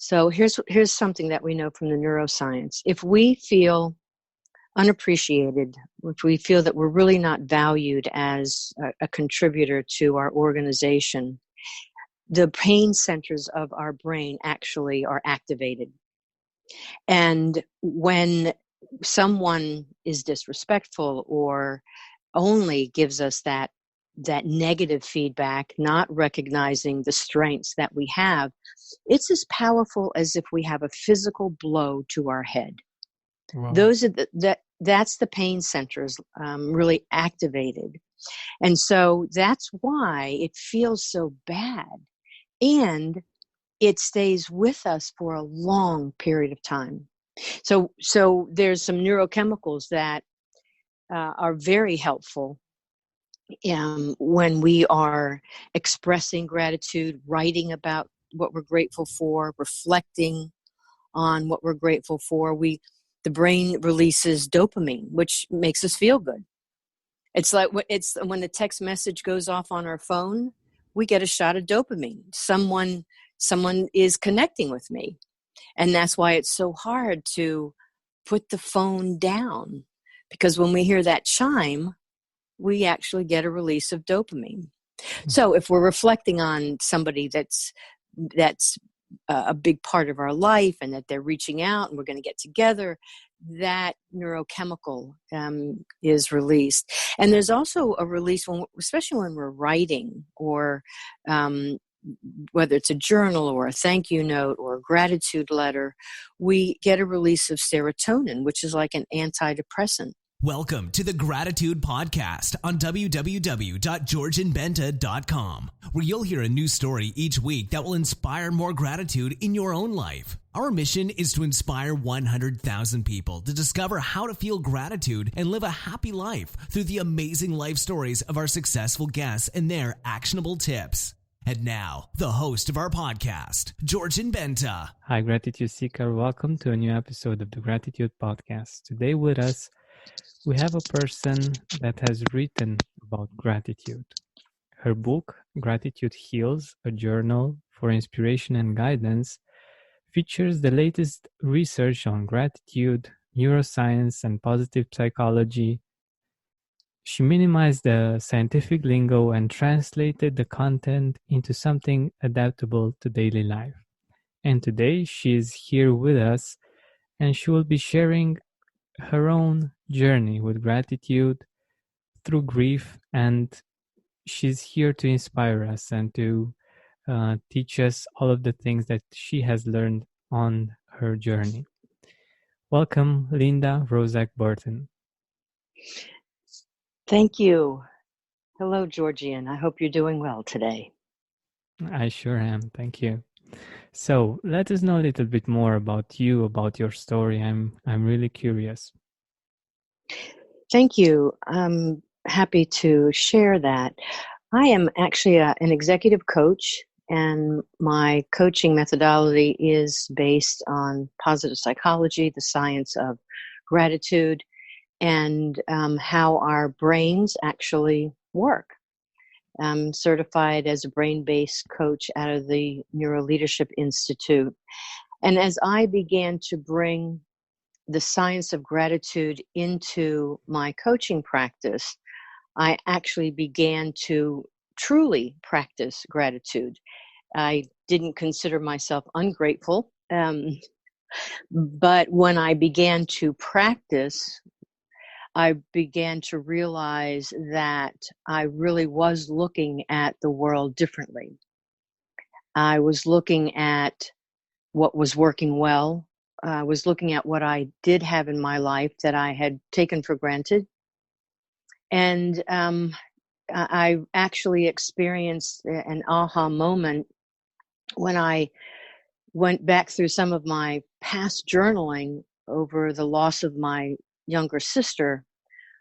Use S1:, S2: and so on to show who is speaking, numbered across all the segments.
S1: So here's something that we know from the neuroscience. If we feel unappreciated, if we feel that we're really not valued as a contributor to our organization, the pain centers of our brain actually are activated. And when someone is disrespectful or only gives us that negative feedback, not recognizing the strengths that we have, it's as powerful as if we have a physical blow to our head.
S2: Wow.
S1: Those are that's the pain centers really activated. And so that's why it feels so bad. And it stays with us for a long period of time. So there's some neurochemicals that are very helpful when we are expressing gratitude, writing about what we're grateful for, reflecting on what we're grateful for. The brain releases dopamine, which makes us feel good. It's like when the text message goes off on our phone, we get a shot of dopamine. Someone is connecting with me. And that's why it's so hard to put the phone down, because when we hear that chime, we actually get a release of dopamine. So if we're reflecting on somebody that's a big part of our life and that they're reaching out and we're going to get together, that neurochemical is released. And there's also a release, especially when we're writing or whether it's a journal or a thank you note or a gratitude letter, we get a release of serotonin, which is like an antidepressant.
S3: Welcome to the Gratitude Podcast on www.georgianbenta.com, where you'll hear a new story each week that will inspire more gratitude in your own life. Our mission is to inspire 100,000 people to discover how to feel gratitude and live a happy life through the amazing life stories of our successful guests and their actionable tips. And now, the host of our podcast, Georgian Benta.
S2: Hi, Gratitude Seeker. Welcome to a new episode of the Gratitude Podcast. Today with us, we have a person that has written about gratitude. Her book, Gratitude Heals, a journal for inspiration and guidance, features the latest research on gratitude, neuroscience, and positive psychology. She minimized the scientific lingo and translated the content into something adaptable to daily life. And today she is here with us, and she will be sharing her own journey with gratitude through grief, and she's here to inspire us and to teach us all of the things that she has learned on her journey. Welcome, Linda Roszak Burton.
S1: Thank you. Hello, Georgian. I hope you're doing well today.
S2: I sure am. Thank you. So let us know a little bit more about you, about your story. I'm really curious.
S1: Thank you. I'm happy to share that. I am actually an executive coach, and my coaching methodology is based on positive psychology, the science of gratitude, and how our brains actually work. I'm certified as a brain-based coach out of the Neuro Leadership Institute. And as I began to bring the science of gratitude into my coaching practice, I actually began to truly practice gratitude. I didn't consider myself ungrateful, but when I began to practice, I began to realize that I really was looking at the world differently. I was looking at what was working well. I was looking at what I did have in my life that I had taken for granted. And I actually experienced an aha moment when I went back through some of my past journaling over the loss of my younger sister.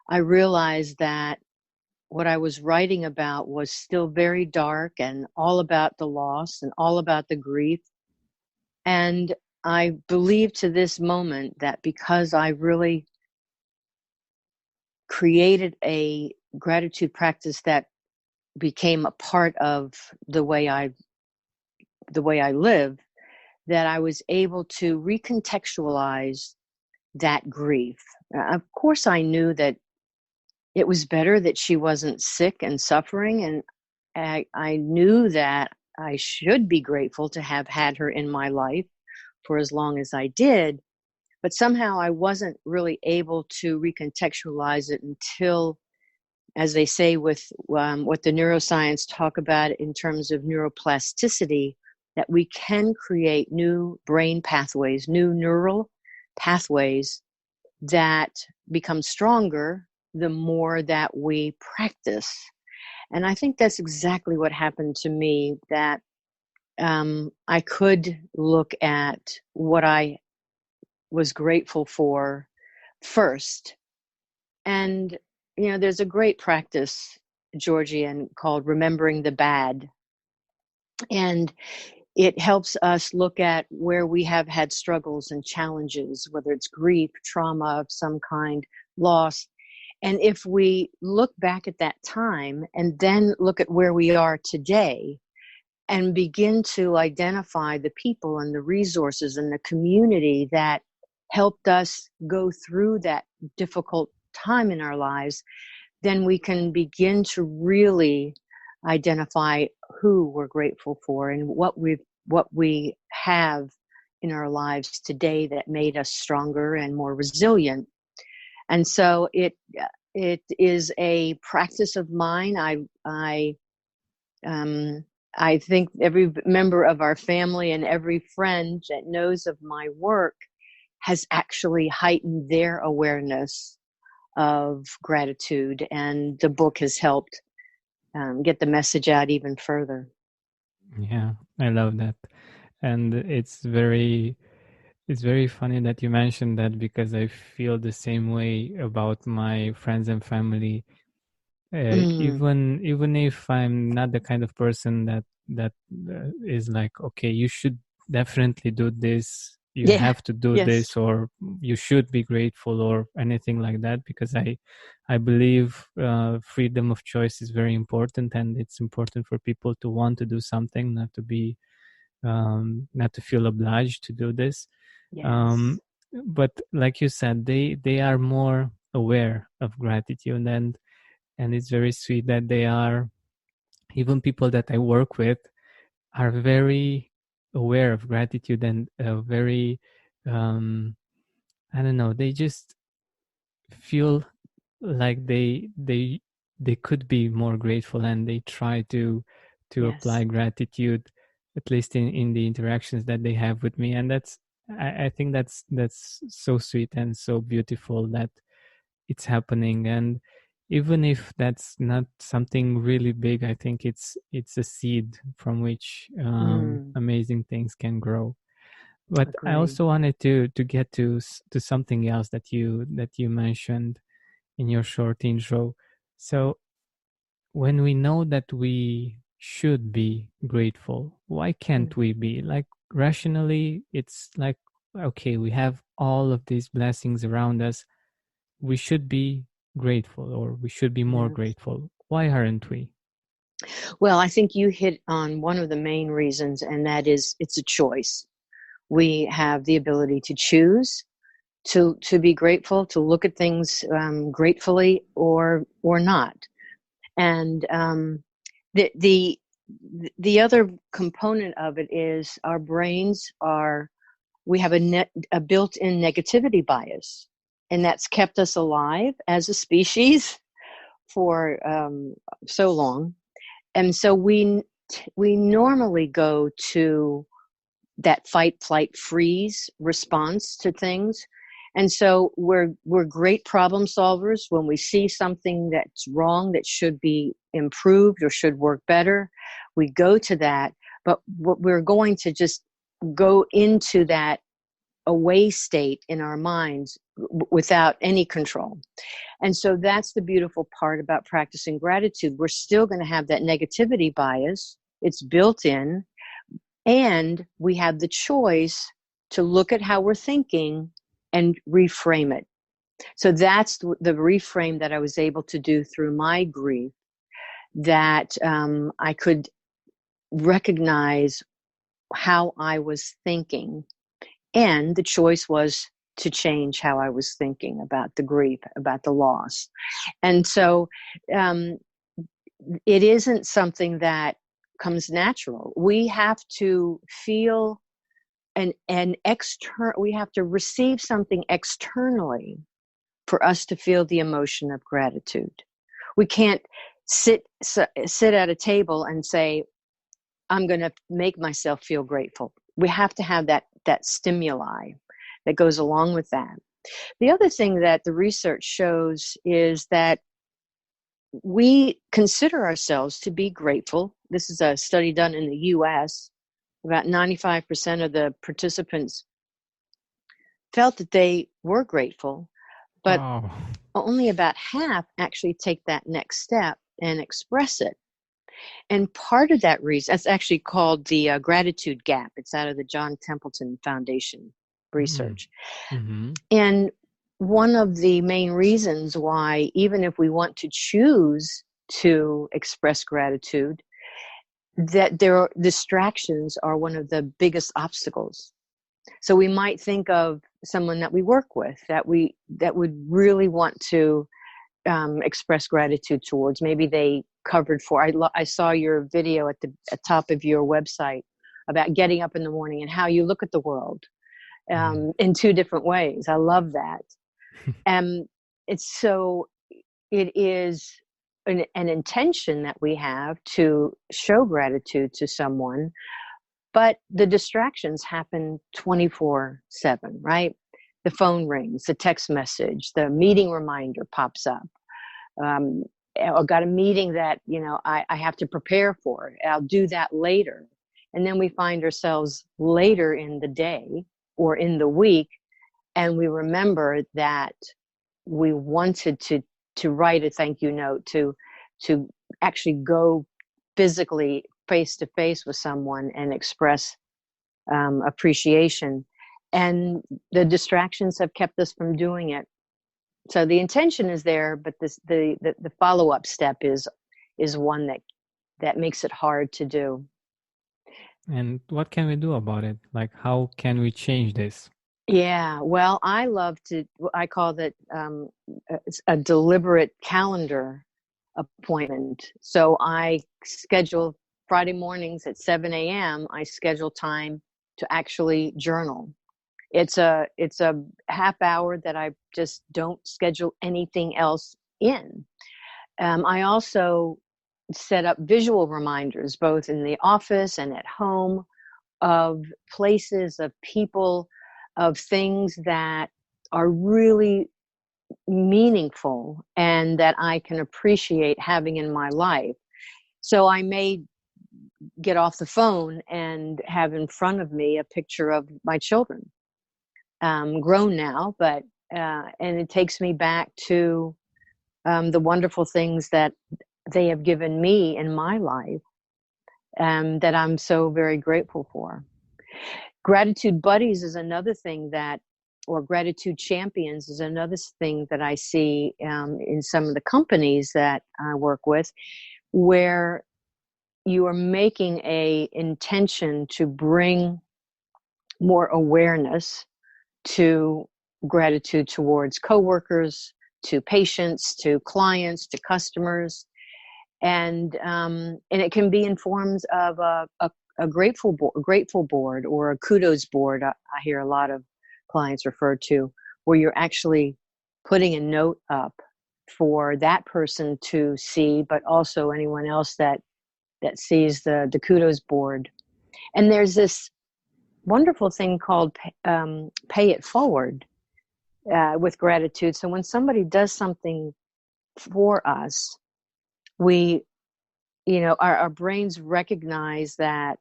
S1: I realized that what I was writing about was still very dark and all about the loss and all about the grief. And I believe to this moment that because I really created a gratitude practice that became a part of the way I live, that I was able to recontextualize that grief. Of course, I knew that it was better that she wasn't sick and suffering, and I knew that I should be grateful to have had her in my life for as long as I did, but somehow I wasn't really able to recontextualize it until, as they say with what the neuroscience talk about in terms of neuroplasticity, that we can create new brain pathways, new neural pathways that become stronger the more that we practice. And I think that's exactly what happened to me, that I could look at what I was grateful for first. And, there's a great practice, Georgian, called remembering the bad. And it helps us look at where we have had struggles and challenges, whether it's grief, trauma of some kind, loss. And if we look back at that time and then look at where we are today and begin to identify the people and the resources and the community that helped us go through that difficult time in our lives, then we can begin to really identify who we're grateful for and what we have in our lives today that made us stronger and more resilient. And so it is a practice of mine. I think every member of our family and every friend that knows of my work has actually heightened their awareness of gratitude, and the book has helped get the message out even further.
S2: Yeah, I love that. And it's very funny that you mentioned that, because I feel the same way about my friends and family. Even if I'm not the kind of person that is like, okay, you should definitely do this, you have to do this, or you should be grateful, or anything like that, because I believe freedom of choice is very important, and it's important for people to want to do something, not to feel obliged to do this. But like you said, they are more aware of gratitude, and it's very sweet that they are, even people that I work with are very aware of gratitude, and very I don't know, they just feel like they could be more grateful, and they try to apply gratitude, at least in the interactions that they have with me. And I think that's so sweet and so beautiful that it's happening. And even if that's not something really big, I think it's a seed from which amazing things can grow. But I also wanted to get to something else that you mentioned in your short intro. So when we know that we should be grateful, why can't we be? Like, rationally, it's like, okay, we have all of these blessings around us, we should be grateful, or we should be more grateful. Why aren't we?
S1: Well, I think you hit on one of the main reasons, and that is it's a choice. We have the ability to choose to be grateful, to look at things gratefully or not. And the other component of it is our brains we have a built-in negativity bias, and that's kept us alive as a species for so long. And so we normally go to that fight, flight, freeze response to things. And so we're great problem solvers when we see something that's wrong, that should be improved or should work better. We go to that, but we're going to just go into that away state in our minds without any control. And so that's the beautiful part about practicing gratitude. We're still going to have that negativity bias. It's built in, and we have the choice to look at how we're thinking and reframe it. So that's the reframe that I was able to do through my grief, that I could recognize how I was thinking. And the choice was to change how I was thinking about the grief, about the loss. And so it isn't something that comes natural. We have to feel we have to receive something externally for us to feel the emotion of gratitude. We can't sit at a table and say, I'm going to make myself feel grateful. We have to have that stimuli that goes along with that. The other thing that the research shows is that we consider ourselves to be grateful. This is a study done in the US. About 95% of the participants felt that they were grateful, but
S2: Wow.
S1: only about half actually take that next step and express it. And part of that reason, it's actually called the gratitude gap. It's out of the John Templeton Foundation research.
S2: Mm-hmm.
S1: And one of the main reasons why, even if we want to choose to express gratitude, that distractions are one of the biggest obstacles. So we might think of someone that we work with that would really want to express gratitude towards. Maybe they covered for. I saw your video at the top of your website about getting up in the morning and how you look at the world in two different ways. I love that. And it is an intention that we have to show gratitude to someone, but the distractions happen 24/7, right? The phone rings, the text message, the meeting reminder pops up. I've got a meeting that, I have to prepare for. I'll do that later. And then we find ourselves later in the day or in the week, and we remember that we wanted to write a thank you note, to actually go physically face to face with someone and express appreciation. And the distractions have kept us from doing it. So the intention is there, but the follow-up step is one that makes it hard to do.
S2: And what can we do about it? Like, how can we change this?
S1: Yeah, well, I call that a deliberate calendar appointment. So I schedule Friday mornings at 7 a.m. I schedule time to actually journal. It's a half hour that I just don't schedule anything else in. I also set up visual reminders, both in the office and at home, of places, of people, of things that are really meaningful and that I can appreciate having in my life. So I may get off the phone and have in front of me a picture of my children, grown now, but and it takes me back to the wonderful things that they have given me in my life, that I'm so very grateful for. Gratitude buddies is another thing or gratitude champions is another thing that I see in some of the companies that I work with, where you are making a intention to bring more awareness to gratitude towards coworkers, to patients, to clients, to customers, and it can be in forms of a grateful board or a kudos board. I hear a lot of clients refer to, where you're actually putting a note up for that person to see, but also anyone else that sees the kudos board. And there's this wonderful thing called pay it forward with gratitude. So when somebody does something for us, we, our brains recognize that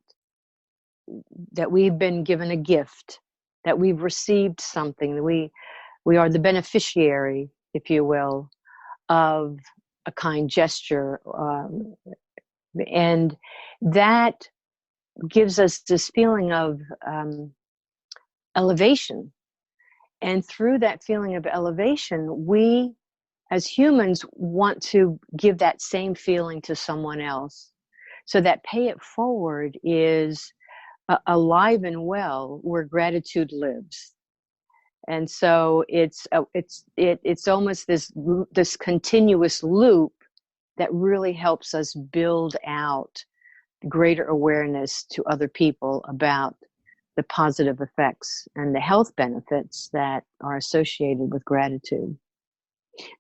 S1: we've been given a gift, that we've received something, that we are the beneficiary, if you will, of a kind gesture, and that gives us this feeling of elevation. And through that feeling of elevation, we as humans want to give that same feeling to someone else. So that pay it forward is alive and well where gratitude lives. And so it's almost this continuous loop that really helps us build out greater awareness to other people about the positive effects and the health benefits that are associated with gratitude.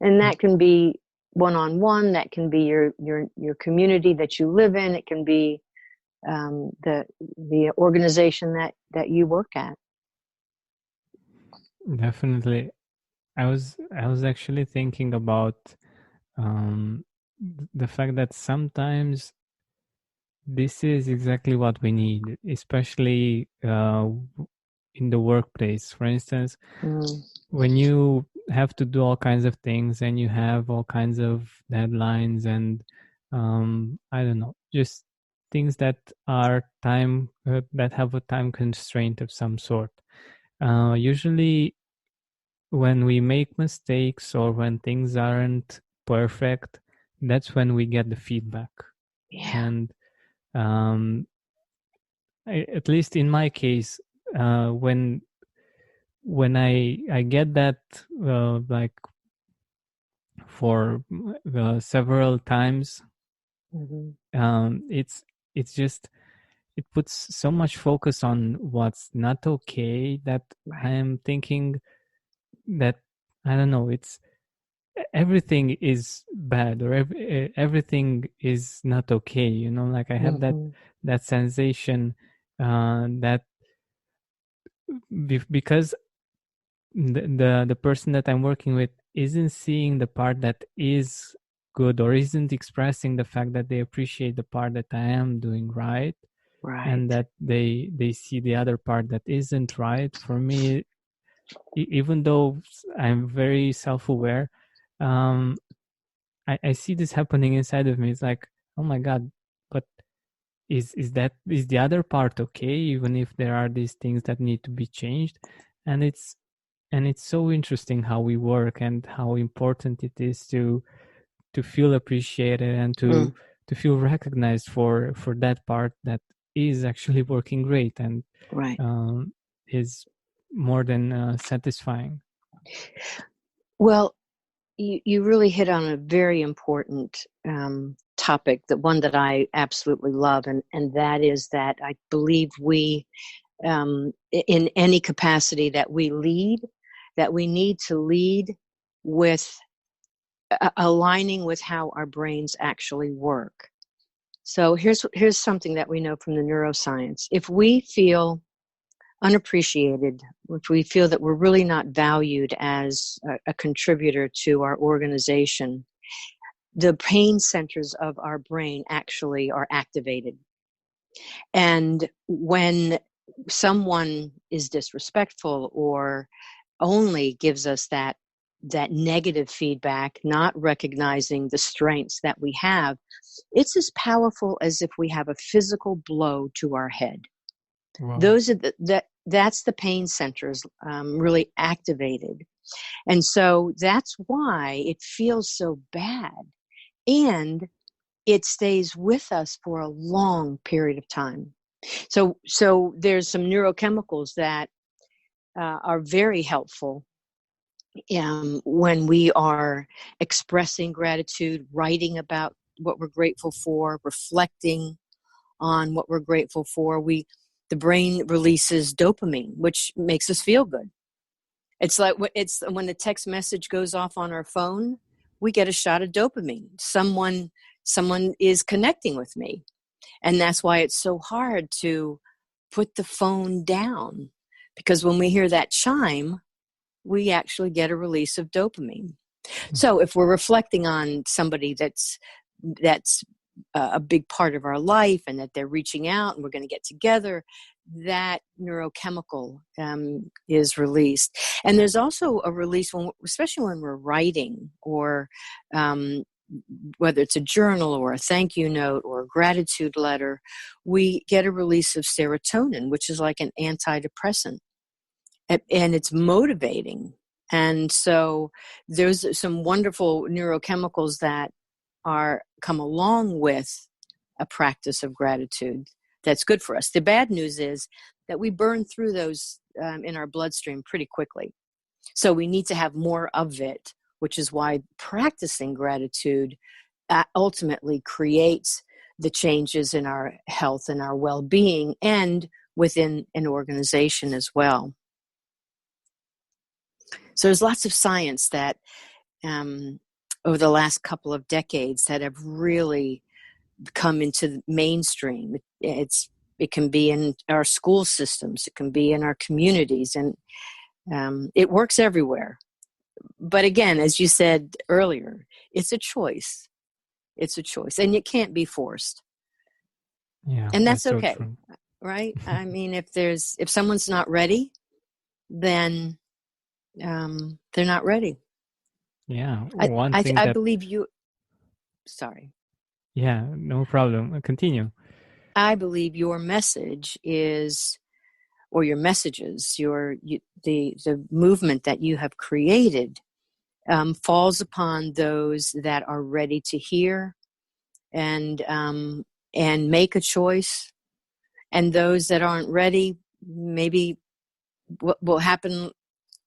S1: And that can be one-on-one, that can be your community that you live in, it can be the organization that you work at.
S2: Definitely. I was actually thinking about the fact that sometimes this is exactly what we need, especially in the workplace. For instance, when you have to do all kinds of things and you have all kinds of deadlines and I don't know, just things that are time that have a time constraint of some sort. Usually when we make mistakes or when things aren't perfect, that's when we get the feedback.
S1: Yeah.
S2: And at least in my case, when I get that like for several times, it's just, it puts so much focus on what's not okay that I am thinking that, I don't know, it's everything is bad or everything is not okay, you know, like I have that sensation that because the person that I'm working with isn't seeing the part that is good or isn't expressing the fact that they appreciate the part that I am doing right. And that they see the other part that isn't right. For me, even though I'm very self-aware, I see this happening inside of me. It's like, oh my God, but is the other part okay, even if there are these things that need to be changed? And it's so interesting how we work and how important it is to feel appreciated and to feel recognized for that part that is actually working great and is more than satisfying.
S1: Well, you really hit on a very important topic, that one that I absolutely love, and that is that I believe we, in any capacity that we lead, that we need to lead with aligning with how our brains actually work. So here's something that we know from the neuroscience. If we feel unappreciated, if we feel that we're really not valued as a contributor to our organization, the pain centers of our brain actually are activated. And when someone is disrespectful or only gives us that negative feedback, not recognizing the strengths that we have, it's as powerful as if we have a physical blow to our head. Wow. Those are that's the pain centers really activated. And so that's why it feels so bad. And it stays with us for a long period of time. So there's some neurochemicals that are very helpful when we are expressing gratitude, writing about what we're grateful for, reflecting on what we're grateful for. The brain releases dopamine, which makes us feel good. It's like when the text message goes off on our phone, we get a shot of dopamine. Someone is connecting with me. And that's why it's so hard to put the phone down, because when we hear that chime, we actually get a release of dopamine. So if we're reflecting on somebody that's a big part of our life and that they're reaching out and we're going to get together, that neurochemical is released. And there's also a release, especially when we're writing, or whether it's a journal or a thank you note or a gratitude letter, we get a release of serotonin, which is like an antidepressant. And it's motivating. And so there's some wonderful neurochemicals that come along with a practice of gratitude that's good for us. The bad news is that we burn through those in our bloodstream pretty quickly. So we need to have more of it, which is why practicing gratitude ultimately creates the changes in our health and our well-being and within an organization as well. So there's lots of science that over the last couple of decades that have really come into the mainstream. It can be in our school systems, it can be in our communities, and it works everywhere. But again, as you said earlier, it's a choice. It's a choice, and it can't be forced.
S2: Yeah,
S1: and that's
S2: so
S1: okay,
S2: true.
S1: right? I mean, if someone's not ready, then they're not ready.
S2: Yeah, one thing
S1: I
S2: that
S1: believe you. Sorry.
S2: yeah, no problem. Continue.
S1: I believe your message is, or your messages, the movement that you have created falls upon those that are ready to hear and make a choice, and those that aren't ready, maybe what will happen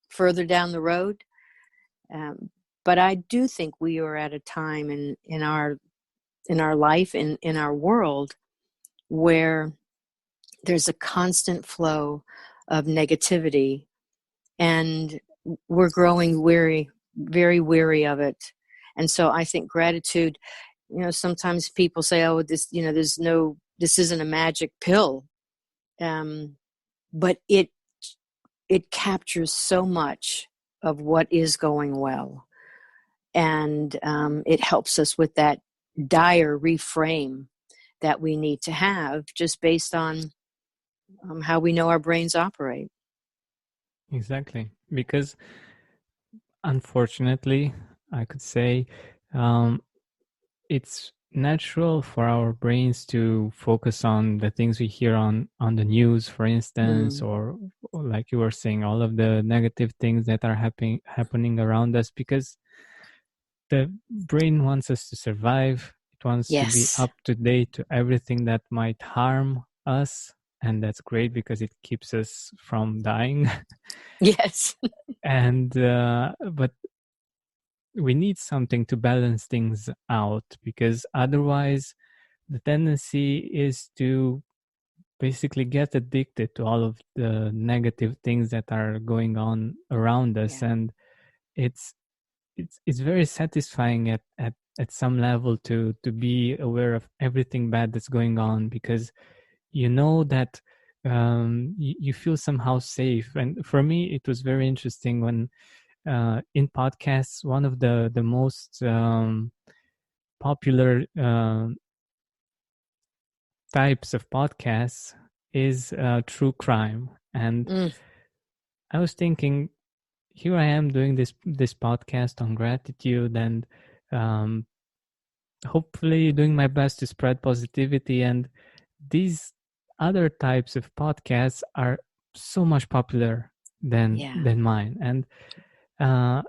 S1: further down the road. But I do think we are at a time in our life, in our world, where there's a constant flow of negativity, and we're growing weary, very weary of it. And so I think gratitude, sometimes people say, oh, this isn't a magic pill. But it captures so much of what is going well. And it helps us with that dire reframe that we need to have, just based on how we know our brains operate.
S2: Exactly. Because unfortunately, I could say it's natural for our brains to focus on the things we hear on the news, for instance, or like you were saying, all of the negative things that are happening around us, because the brain wants us to survive. It wants to be up to date to everything that might harm us. And that's great because it keeps us from dying.
S1: Yes.
S2: And but we need something to balance things out, because otherwise the tendency is to basically get addicted to all of the negative things that are going on around us. And it's very satisfying at some level to be aware of everything bad that's going on, because you know that you feel somehow safe. And for me, it was very interesting when in podcasts, one of the most popular types of podcasts is true crime. And I was thinking, here I am doing this podcast on gratitude, and hopefully doing my best to spread positivity. And these other types of podcasts are so much popular than mine. And I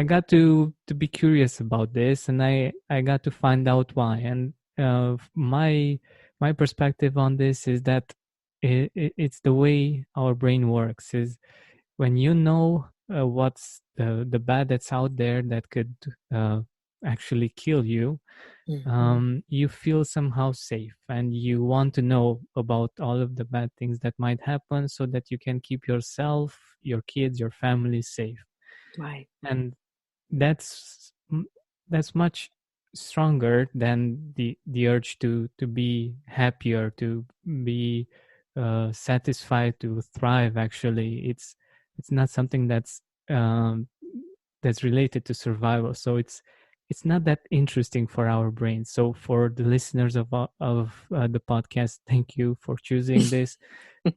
S2: got to be curious about this, and I got to find out why. And my perspective on this is that it's the way our brain works. Is when you know what's the bad that's out there that could actually kill you, you feel somehow safe, and you want to know about all of the bad things that might happen, so that you can keep yourself, your kids, your family safe.
S1: Right.
S2: And that's much stronger than the urge to be happier, to be satisfied, to thrive. Actually, it's not something that's related to survival. So it's not that interesting for our brains. So for the listeners of the podcast, thank you for choosing this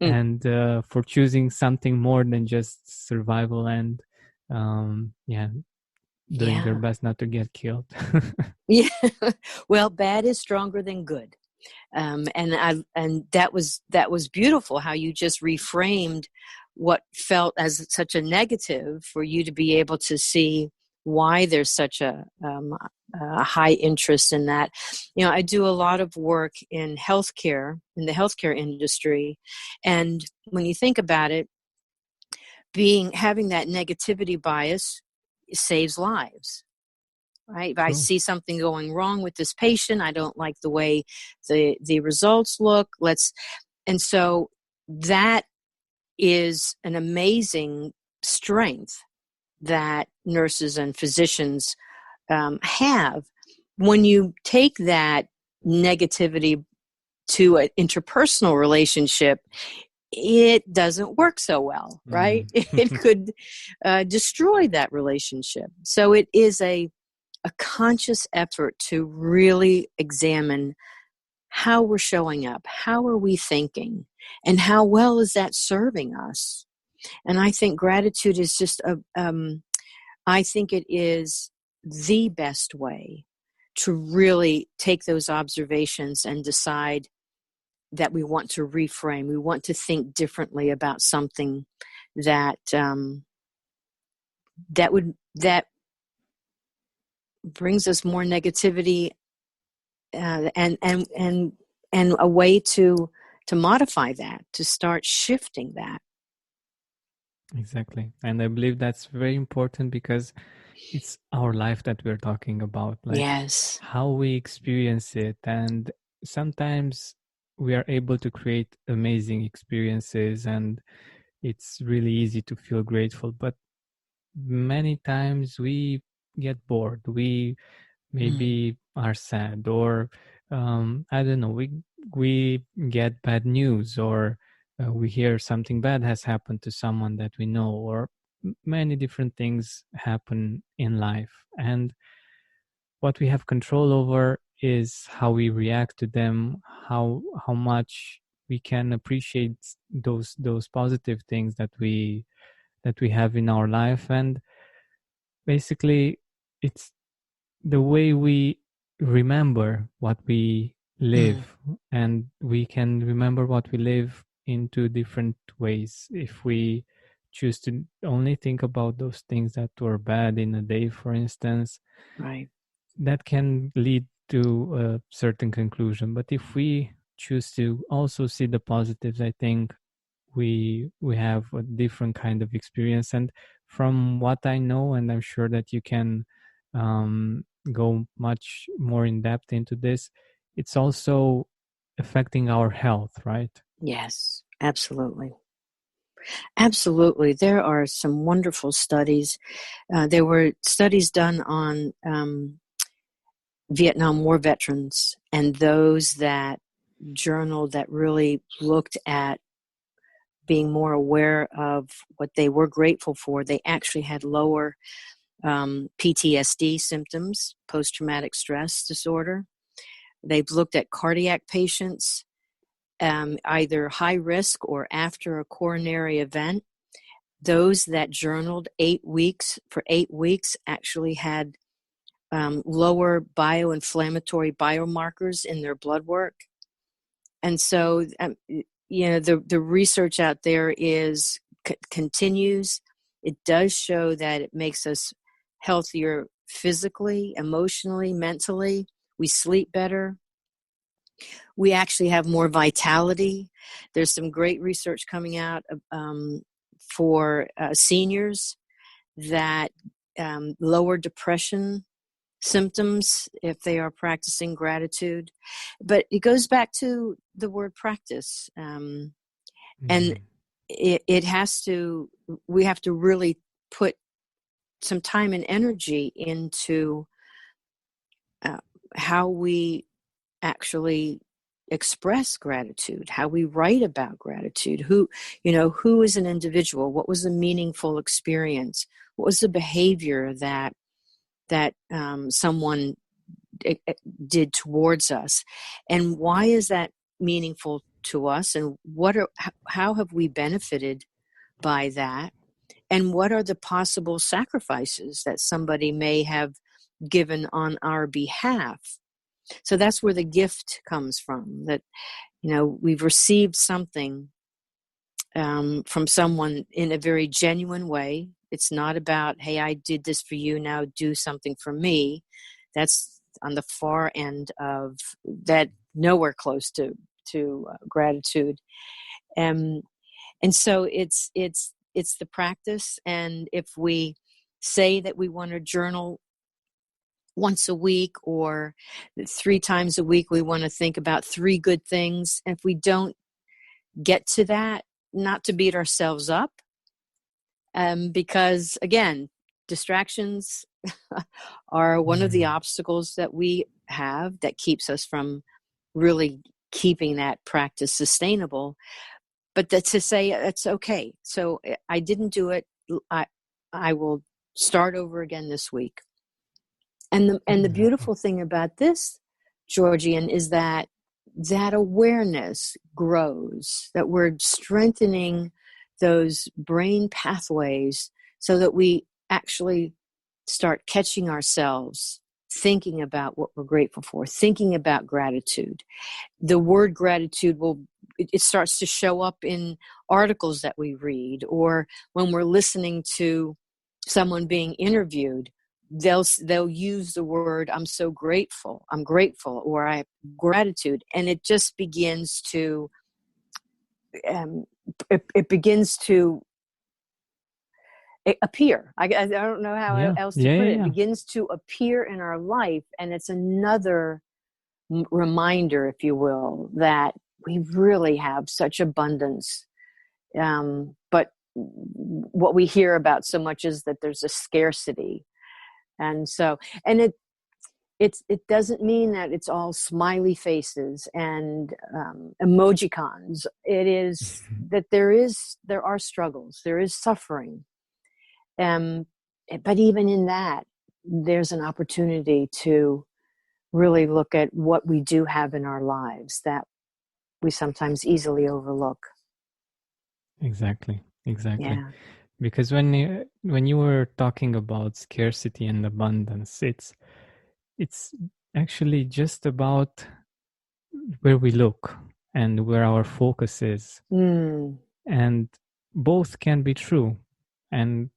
S2: and for choosing something more than just survival, and doing your best not to get killed.
S1: Yeah. Well, bad is stronger than good. And that was beautiful how you just reframed what felt as such a negative, for you to be able to see why there's such a high interest in that. I do a lot of work in healthcare, in the healthcare industry, and when you think about it, having that negativity bias saves lives. Right? If I see something going wrong with this patient, I don't like the way the results look. And so that is an amazing strength that nurses and physicians have. When you take that negativity to an interpersonal relationship, it doesn't work so well, right? It could destroy that relationship. So it is a conscious effort to really examine how we're showing up, how are we thinking, and how well is that serving us. And I think gratitude is just I think it is the best way to really take those observations and decide that we want to reframe, we want to think differently about something that brings us more negativity, and a way to modify that, to start shifting that.
S2: Exactly. And I believe that's very important because it's our life that we're talking about, like
S1: Yes.
S2: how we experience it. And sometimes we are able to create amazing experiences and it's really easy to feel grateful. But many times we get bored. We maybe are sad, or I don't know, we get bad news, or we hear something bad has happened to someone that we know, or many different things happen in life. And what we have control over is how we react to them, how much we can appreciate those positive things that we have in our life. And basically it's the way we remember what we live, and we can remember what we live in two different ways. If we choose to only think about those things that were bad in a day, for instance,
S1: Right.
S2: that can lead to a certain conclusion. But if we choose to also see the positives, I think we have a different kind of experience. And from what I know, and I'm sure that you can go much more in depth into this, it's also affecting our health, right?
S1: Yes, absolutely. Absolutely. There are some wonderful studies. There were studies done on Vietnam War veterans and those that journaled, that really looked at being more aware of what they were grateful for. They actually had lower PTSD symptoms, post-traumatic stress disorder. They've looked at cardiac patients, either high risk or after a coronary event. Those that journaled 8 weeks actually had lower bioinflammatory biomarkers in their blood work. And so, the research out there continues. It does show that it makes us healthier physically, emotionally, mentally. We sleep better. We actually have more vitality. There's some great research coming out for seniors that lower depression symptoms if they are practicing gratitude. But it goes back to the word practice. And we have to really put some time and energy into how we actually express gratitude, how we write about gratitude, who is an individual, what was a meaningful experience, what was the behavior that someone did towards us, and why is that meaningful to us, and how have we benefited by that, and what are the possible sacrifices that somebody may have given on our behalf. So that's where the gift comes from, that we've received something from someone in a very genuine way, It's not about, hey, I did this for you, now do something for me. That's on the far end of that, nowhere close to gratitude. And so it's the practice. And if we say that we want to journal once a week or 3 times a week, we want to think about 3 good things. And if we don't get to that, not to beat ourselves up, because again, distractions are one of the obstacles that we have that keeps us from really keeping that practice sustainable. But to say it's okay. So I didn't do it. I will start over again this week. And the beautiful thing about this, Georgian, is that awareness grows, that we're strengthening those brain pathways so that we actually start catching ourselves thinking about what we're grateful for, thinking about gratitude. The word gratitude it starts to show up in articles that we read, or when we're listening to someone being interviewed, they'll use the word, I'm so grateful, I'm grateful, or I have gratitude. And it just begins to, it begins to appear. I don't know how else to put it. It begins to appear in our life. And it's another reminder, if you will, that we really have such abundance. But what we hear about so much is that there's a scarcity. And so, and it doesn't mean that it's all smiley faces and emojicons. It is that there are struggles, there is suffering. But even in that, there's an opportunity to really look at what we do have in our lives that we sometimes easily overlook.
S2: Exactly.
S1: Yeah.
S2: Because when you were talking about scarcity and abundance, it's actually just about where we look and where our focus is. And both can be true, and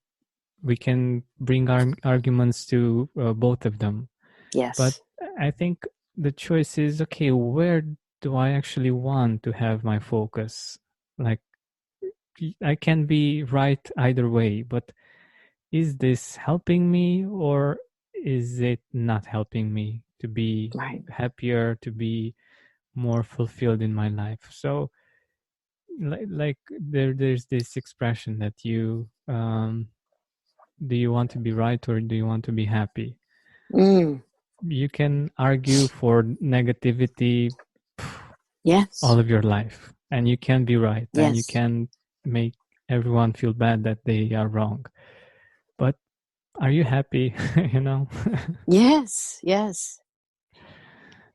S2: we can bring our arguments to both of them.
S1: Yes.
S2: But I think the choice is, okay, where do I actually want to have my focus? Like, I can be right either way, but is this helping me or is it not helping me to be happier, to be more fulfilled in my life? So like there's this expression that you do you want to be right or do you want to be happy? You can argue for negativity all of your life, and you can be right, and you can make everyone feel bad that they are wrong. But are you happy? You know?
S1: Yes.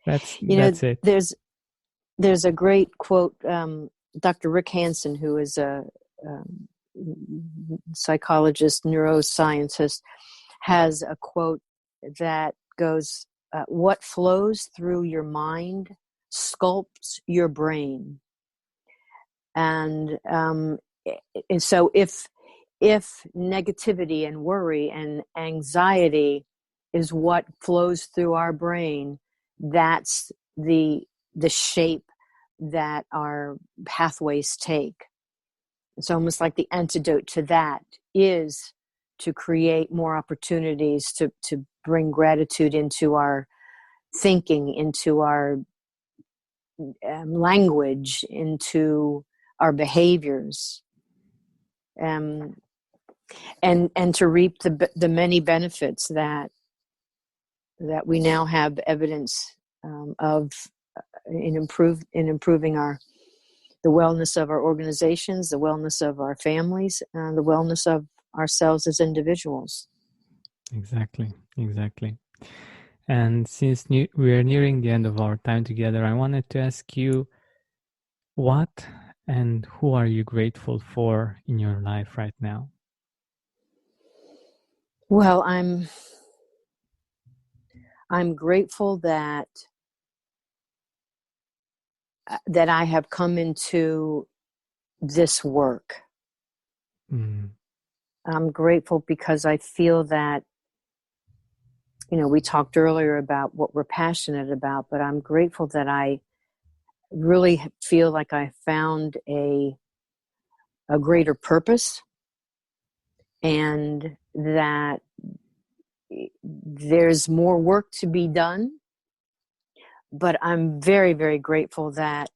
S2: That's it.
S1: There's a great quote. Dr. Rick Hansen, who is a psychologist, neuroscientist, has a quote that goes, what flows through your mind sculpts your brain. And so if negativity and worry and anxiety is what flows through our brain, that's the shape that our pathways take. It's almost like the antidote to that is to create more opportunities to bring gratitude into our thinking, into our language, into our behaviors, and to reap the many benefits that we now have evidence of in improving the wellness of our organizations, the wellness of our families, and the wellness of ourselves as individuals.
S2: Exactly. And since we are nearing the end of our time together, I wanted to ask you, what and who are you grateful for in your life right now?
S1: Well, I'm grateful that I have come into this work. I'm grateful because I feel that, we talked earlier about what we're passionate about, but I'm grateful that I really feel like I found a greater purpose, and that there's more work to be done. But I'm very, very grateful that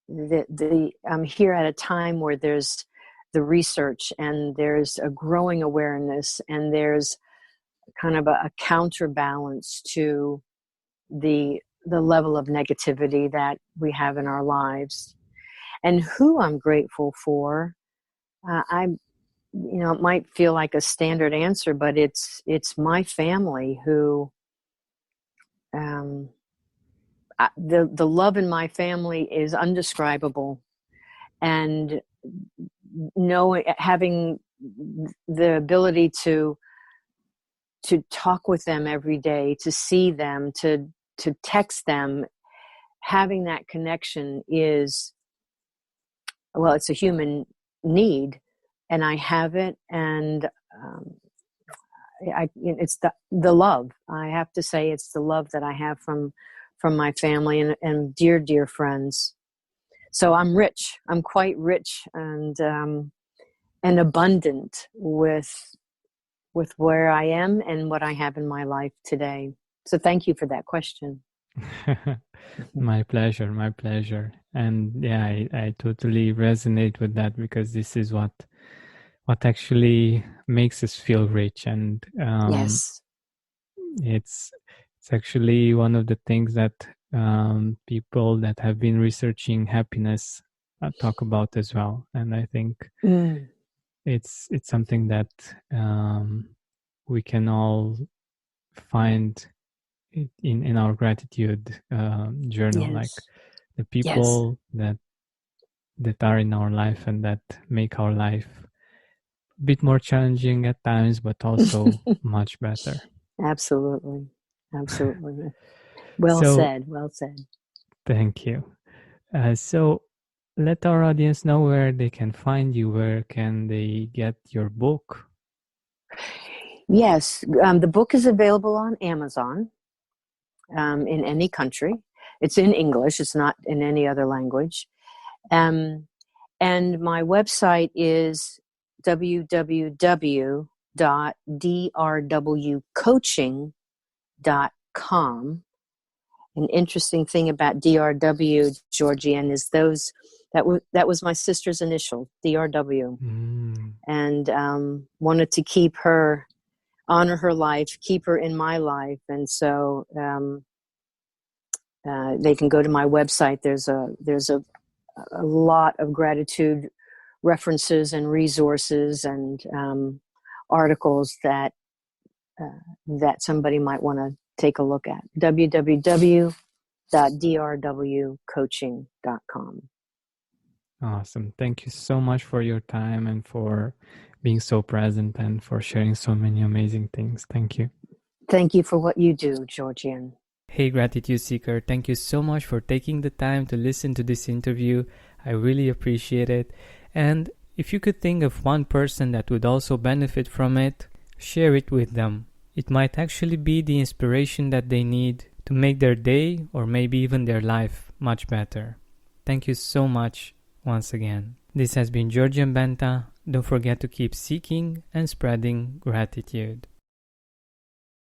S1: I'm here at a time where there's the research, and there's a growing awareness, and there's kind of a counterbalance to the level of negativity that we have in our lives. And who I'm grateful for, it might feel like a standard answer, but it's my family who, the love in my family is undescribable, and having the ability to talk with them every day, to see them, to text them, having that connection is, well, it's a human need, and I have it, and it's the love. I have to say, it's the love that I have from my family and dear friends. So I'm rich. I'm quite rich and abundant with where I am and what I have in my life today. So thank you for that question.
S2: My pleasure. And yeah, I totally resonate with that, because this is what actually makes us feel rich. And
S1: yes,
S2: it's actually one of the things that people that have been researching happiness talk about as well. And I think it's something that we can all find in our gratitude journal,
S1: yes.
S2: like the people that are in our life and that make our life a bit more challenging at times, but also much better.
S1: Absolutely. Well said.
S2: Thank you. So let our audience know where they can find you. Where can they get your book?
S1: Yes, the book is available on Amazon in any country. It's in English. It's not in any other language. And my website is www.drwcoaching.com. An interesting thing about DRW, Georgian, is that was my sister's initial, DRW, and wanted to keep her, honor her life, keep her in my life, and so they can go to my website. There's a lot of gratitude references and resources and articles that somebody might want to take a look at. www.drwcoaching.com.
S2: Awesome. Thank you so much for your time and for being so present and for sharing so many amazing things. Thank you.
S1: Thank you for what you do, Georgian.
S2: Hey, Gratitude Seeker. Thank you so much for taking the time to listen to this interview. I really appreciate it. And if you could think of one person that would also benefit from it, share it with them. It might actually be the inspiration that they need to make their day or maybe even their life much better. Thank you so much once again. This has been Georgian Benta. Don't forget to keep seeking and spreading gratitude.